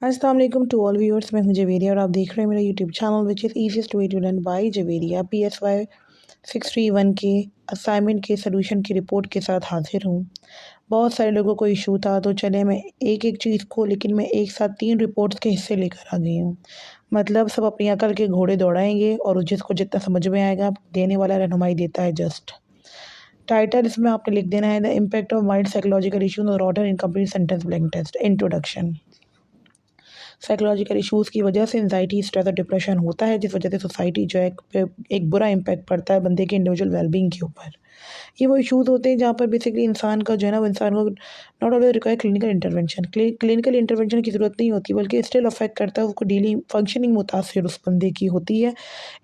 अस्सलाम वालेकुम to all viewers. मैं हूं जवेरिया और आप देख रहे हैं मेरा YouTube channel which is easiest way to learn by Javeria. PSY 631 के असाइनमेंट के सलूशन की रिपोर्ट के साथ हाजिर हूं। बहुत सारे लोगों को इशू था तो चले मैं एक एक चीज़ को लेकिन मैं एक साथ 3 रिपोर्ट्स के हिस्से लेकर आ गई हूँ। मतलब सब अपनी अकल के घोड़े दौड़ाएंगे और जिसको जितना समझ में आएगा देने वाला रहनुमाई देता है जस्ट। टाइटल इसमें आपने लिख देना है the impact of mild psychological issues और Rotter incomplete sentence blank test. Introduction. Psychological issues की वजह से एंजाइटी, स्ट्रेस और डिप्रेशन होता है, जिस वजह से सोसाइटी जो है एक बुरा इम्पैक्ट पड़ता है बंदे के इंडिविजुअल वेलबींग के ऊपर। ये वो इश्यूज़ होते हैं जहाँ पर बेसिकली इंसान का जो है ना वो इंसान को not always require clinical intervention. Clinical intervention की ज़रूरत नहीं होती बल्कि स्टिल अफेक्ट करता है उसको डेली फंक्शनिंग मुतासिर उस बंदे की होती है।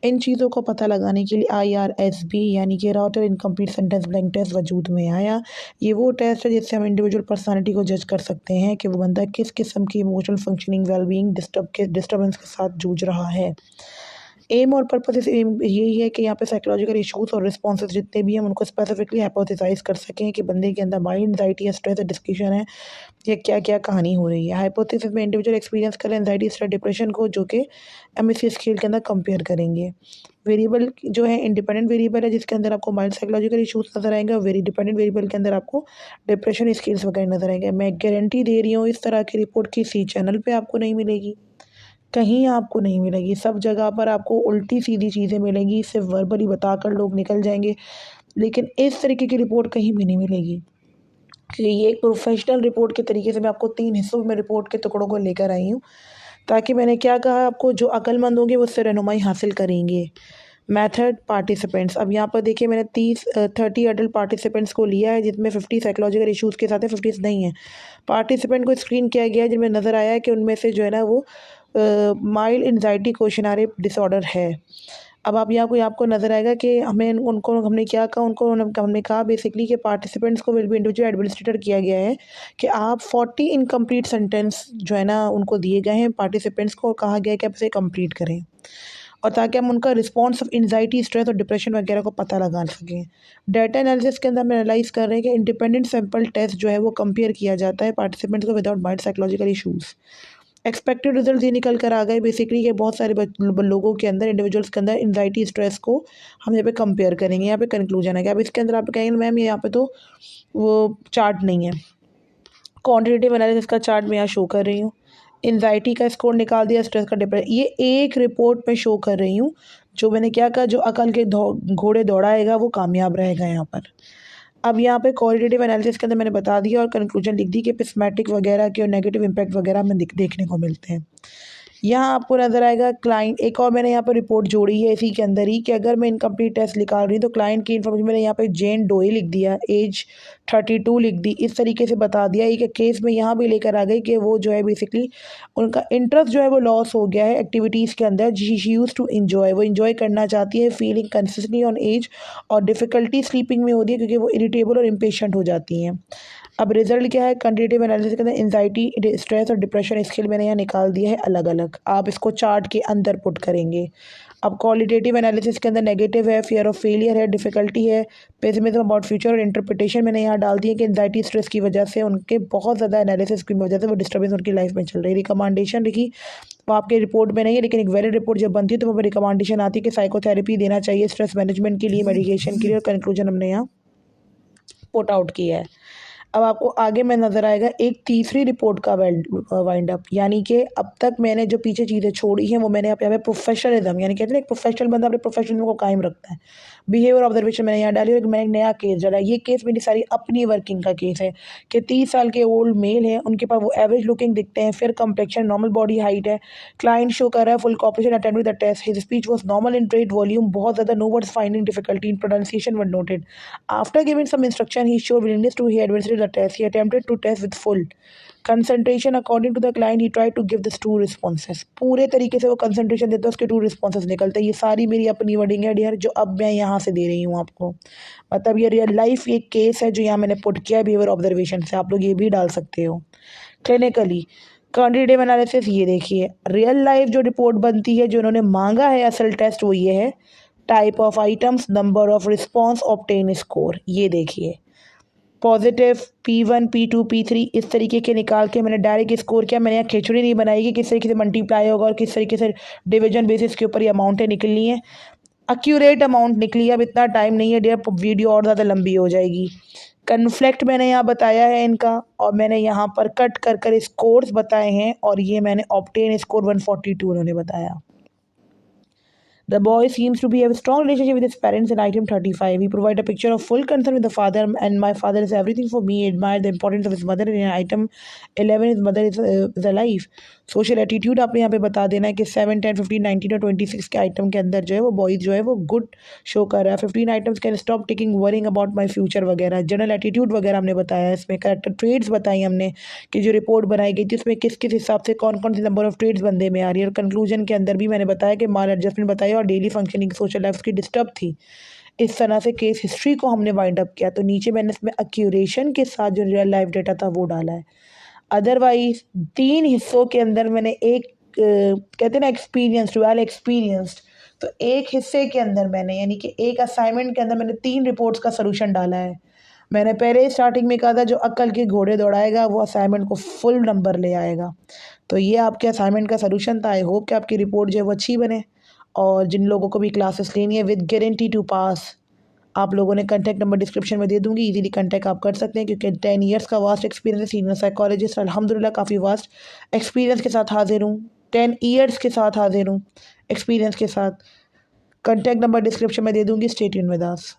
इन चीज़ों को पता लगाने के लिए IRSB यानी कि Rotter incomplete sentence blank test वजूद में आया। ये वो टेस्ट है जिससे हम इंडिविजुअल पर्सनालिटी को जज कर सकते हैं कि वो बंदा किस किस्म की इमोशनल फंक्शनिंग वेलबींग डिस्टर्बेंस के साथ जूझ रहा है। एम और पर्पस इस एम यही है कि यहाँ पे साइकोलॉजिकल इश्यूज और रिस्पॉन्सेज जितने भी हैं उनको स्पेसिफिकली हाइपोथेसाइज कर सकें कि बंदे के अंदर माइंड एंजाइटी या स्ट्रेस या डिस्कशन है या क्या क्या कहानी हो रही है। हाइपोथेसिस में इंडिविजुअल एक्सपीरियंस करें एंजाइटी स्ट्रेस डिप्रेशन को, जो कि MSc स्केल के अंदर कंपेयर करेंगे। वेरिएबल जो है इंडिपेंडेंट वेरिएबल है जिसके अंदर आपको माइल्ड साइकोलॉजिकल इश्यूज नजर आएंगे और वेरी डिपेंडेंट वेरिएबल के अंदर आपको डिप्रेशन स्केल्स वगैरह नजर आएंगे। मैं गारंटी दे रही हूँ इस तरह की रिपोर्ट किसी चैनल पे आपको नहीं मिलेगी, कहीं आपको नहीं मिलेगी। सब जगह पर आपको उल्टी सीधी चीज़ें मिलेंगी, सिर्फ वर्बली बताकर लोग निकल जाएंगे, लेकिन इस तरीके की रिपोर्ट कहीं भी नहीं मिलेगी। कि ये एक प्रोफेशनल रिपोर्ट के तरीके से मैं आपको 3 हिस्सों में रिपोर्ट के टुकड़ों को लेकर आई हूँ, ताकि मैंने क्या कहा आपको, जो अक्लमंद होंगे वो उससे रहनुमाई हासिल करेंगे। Method participants. अब यहाँ पर देखिए मैंने 30 अडल्ट पार्टिसिपेंट्स को लिया है जिसमें 50 साइकोलॉजिकल इश्यूज़ के साथ है, 50 नहीं है। पार्टिसिपेंट को स्क्रीन किया गया है जिनमें नज़र आया है कि उनमें से जो है ना वो माइल्ड एंजाइटी क्वेश्चनरी डिसऑर्डर है। अब आप यहाँ कोई आपको नज़र आएगा कि हमें उनको हमने क्या कहा, उनको हमने कहा बेसिकली कि पार्टिसिपेंट्स को विल बी इंडिविजुअल एडमिनिस्ट्रेटर किया गया है कि आप 40 इनकम्प्लीट सेंटेंस जो है ना उनको दिए गए हैं पार्टिसिपेंट्स को, कहा गया है कि आप इसे कंप्लीट करें और ताकि हम उनका रिस्पॉन्स ऑफ एंजाइटी, स्ट्रेस और डिप्रेशन वगैरह को पता लगा सकें। डाटा एनालिसिस के अंदर हम एनालाइज कर रहे हैं कि इंडिपेंडेंट सैंपल टेस्ट जो है वो कंपेयर किया जाता है पार्टिसिपेंट्स को without mild psychological issues. Expected result ये निकल कर आ गए बेसिकली कि बहुत सारे लोगों के अंदर, इंडिविजुअल्स के अंदर एंजाइटी स्ट्रेस को हम यहाँ पे कंपेयर करेंगे। यहाँ पे कंक्लूजन है कि अब इसके अंदर आप कहेंगे मैम ये यहाँ पे तो वो चार्ट नहीं है। क्वांटिटेटिव एनालिसिस का चार्ट मैं यहाँ शो कर रही हूँ। एंजाइटी का स्कोर निकाल दिया, स्ट्रेस का डिप्रेशन, ये एक रिपोर्ट में शो कर रही हूँ। जो मैंने क्या कहा, जो अकल के घोड़े दौड़ाएगा वो कामयाब रहेगा यहाँ पर। अब यहाँ पे क्वालिटेटिव एनालिसिस के अंदर मैंने बता दिया और कंक्लूजन लिख दी कि पिस्मेटिक वगैरह के और नेगेटिव इम्पैक्ट वगैरह हमें देखने को मिलते हैं। यहाँ आपको नज़र आएगा क्लाइंट, एक और मैंने यहाँ पर रिपोर्ट जोड़ी है इसी के अंदर ही कि अगर मैं इनकम्प्लीट टेस्ट निकाल रही हूँ तो क्लाइंट की इन्फॉर्मेशन मैंने यहाँ पे जेन डोए लिख दिया, एज 32 लिख दी, इस तरीके से बता दिया। एक केस में यहाँ भी लेकर आ गई कि वो जो है बेसिकली उनका इंटरेस्ट जो है वो लॉस हो गया है एक्टिविटीज़ के अंदर। शी यूज़ टू इन्जॉय, वो इन्जॉय करना चाहती है। फीलिंग कंसिस्टेंटली ऑन एज और डिफ़िकल्टी स्लीपिंग में होती है क्योंकि वो इरिटेबल और इम्पेशेंट हो जाती हैं। अब रिजल्ट क्या है, क्वांटिटेटिव एनालिसिस के अंदर एंजाइटी, स्ट्रेस और डिप्रेशन स्केल मैंने यहाँ निकाल दिया है अलग अलग, आप इसको चार्ट के अंदर पुट करेंगे। अब क्वालिटेटिव एनालिसिस के अंदर नेगेटिव है, फियर ऑफ फेलियर है, डिफिकल्टी है, पेसिमिज्म अबाउट फ्यूचर और इंटरप्रिटेशन मैंने यहाँ डाल दिया कि एंजाइटी स्ट्रेस की वजह से उनके बहुत ज़्यादा एनालिसिस की वजह से वो डिस्टर्बेंस उनकी लाइफ में चल रही है। रिकमेंडेशन लिखी, वो आपके रिपोर्ट में नहीं है लेकिन एक वैलिड रिपोर्ट जब बनती है तो वो रिकमेंडेशन आती है कि साइकोथेरेपी देना चाहिए स्ट्रेस मैनेजमेंट के लिए, मेडिकेशन के लिए, और कंक्लूजन हमने यहाँ पुट आउट किया है। अब आपको आगे में नज़र आएगा एक तीसरी रिपोर्ट का वाइंड अप, यानी कि अब तक मैंने जो पीछे चीज़ें छोड़ी हैं वो मैंने यहाँ पे प्रोफेशनलिज्म, यानी कहते हैं एक प्रोफेशनल बंदा अपने प्रोफेशनलिज्म को कायम रखता है। बिहेवियर ऑब्जर्वेशन मैंने यहाँ डाली और मैंने एक नया केस डाला। ये केस मेरी सारी अपनी वर्किंग का केस है कि 30 साल के ओल्ड मेल है, उनके पास वो एवरेज लुकिंग दिखते हैं, fair complexion, normal body height है। क्लाइंट शो कर रहा है full cooperation attempt the test, his speech was normal in trade volume, बहुत ज़्यादा no words finding difficulty in pronunciation were noted. After giving some instruction he showed willingness to he administered the test. He attempted to test with full concentration. According to the client, he tried to give the 2 responses. पूरे तरीके से वो concentration देता है, उसके 2 responses निकलते हैं। ये सारी मेरी अपनी वर्डिंग है डियर, जो अब मैं यहाँ से दे रही हूँ आपको। मतलब ये रियल लाइफ एक केस है जो यहाँ मैंने पुट किया बिहेवियर ऑब्जर्वेशन से, आप लोग ये भी डाल सकते हो। क्लिनिकली क्वांटिटेटिव एनालिसिस, ये देखिए रियल लाइफ जो रिपोर्ट बनती है, जो उन्होंने मांगा है असल टेस्ट, वो ये है type of items, number of response, obtain score. ये देखिए पॉजिटिव P1 P2 P3 इस तरीके के निकाल के मैंने डायरेक्ट स्कोर किया। मैंने यहाँ खिचड़ी नहीं बनाई कि किस तरीके से मल्टीप्लाई होगा और किस तरीके से डिवीजन बेसिस के ऊपर ये अमाउंटें निकलनी है। एक्यूरेट अमाउंट निकली है। अब इतना टाइम नहीं है डियर, वीडियो और ज़्यादा लंबी हो जाएगी। कन्फ्लेक्ट मैंने यहाँ बताया है इनका, और मैंने यहाँ पर कट कर कर स्कोर्स बताए हैं, और ये मैंने ऑब्टेन स्कोर 142 उन्होंने बताया। The boy seems to be have a strong relationship with his parents in item 35. He provide a picture of full concern with the father, and my father is everything for me. Admire the importance of his mother. In item 11, his mother is alive. Social attitude आपने यहाँ पे बता देना है कि 7, 10, 15, 19 और 26 के item के अंदर जो है वो बॉयज जो है वो गुड शो कर रहा है। 15 items can stop taking worrying about my future वगैरह। जनरल एटीट्यूड वगैरह हमने बताया। इसमें कैरेक्टर ट्रेड्स बताई हमने कि जो रिपोर्ट बनाई गई थी उसमें किस किस हिसाब से कौन कौन से नंबर ऑफ ट्रेड्स बंदे में आ रही है। और कंक्लूजन के अंदर भी मैंने बताया कि माल एडजस्टमेंट बताया और डेली फंक्शनिंग सोशल लाइफ की डिस्टर्ब थी। इस तरह से केस हिस्ट्री को हमने वाइंड अप किया। तो नीचे मैंने इसमें एक्यूरेशन के साथ जो रियल लाइफ डेटा था वो डाला है। अदरवाइज 3 हिस्सों के अंदर मैंने एक कहते हैं ना एक्सपीरियंस, वेल एक्सपीरियंस्ड, तो एक हिस्से के अंदर मैंने यानी कि एक असाइनमेंट के अंदर मैंने 3 रिपोर्ट्स का सोल्यूशन डाला है। मैंने पहले ही स्टार्टिंग में कहा था जो अक्ल के घोड़े दौड़ाएगा वो असाइनमेंट को फुल नंबर ले आएगा। तो ये आपके असाइनमेंट का सोल्यूशन था। आई होप कि आपकी रिपोर्ट जो है वो अच्छी बने। और जिन लोगों को भी क्लासेस लेनी है विद गारंटी टू पास, आप लोगों ने कॉन्टैक्ट नंबर डिस्क्रिप्शन में दे दूंगी, इजीली कॉन्टैक्ट आप कर सकते हैं क्योंकि 10 ईयर्स का वास्ट एक्सपीरियंस है। सीनियर साइकोलॉजिस्ट अल्हम्दुलिल्लाह काफ़ी वास्ट एक्सपीरियंस के साथ हाजिर हूँ। 10 ईयर्स के साथ हाजिर हूँ एक्सपीरियंस के साथ। कॉन्टैक्ट नंबर डिस्क्रिप्शन में दे दूंगी। Stay tuned with us.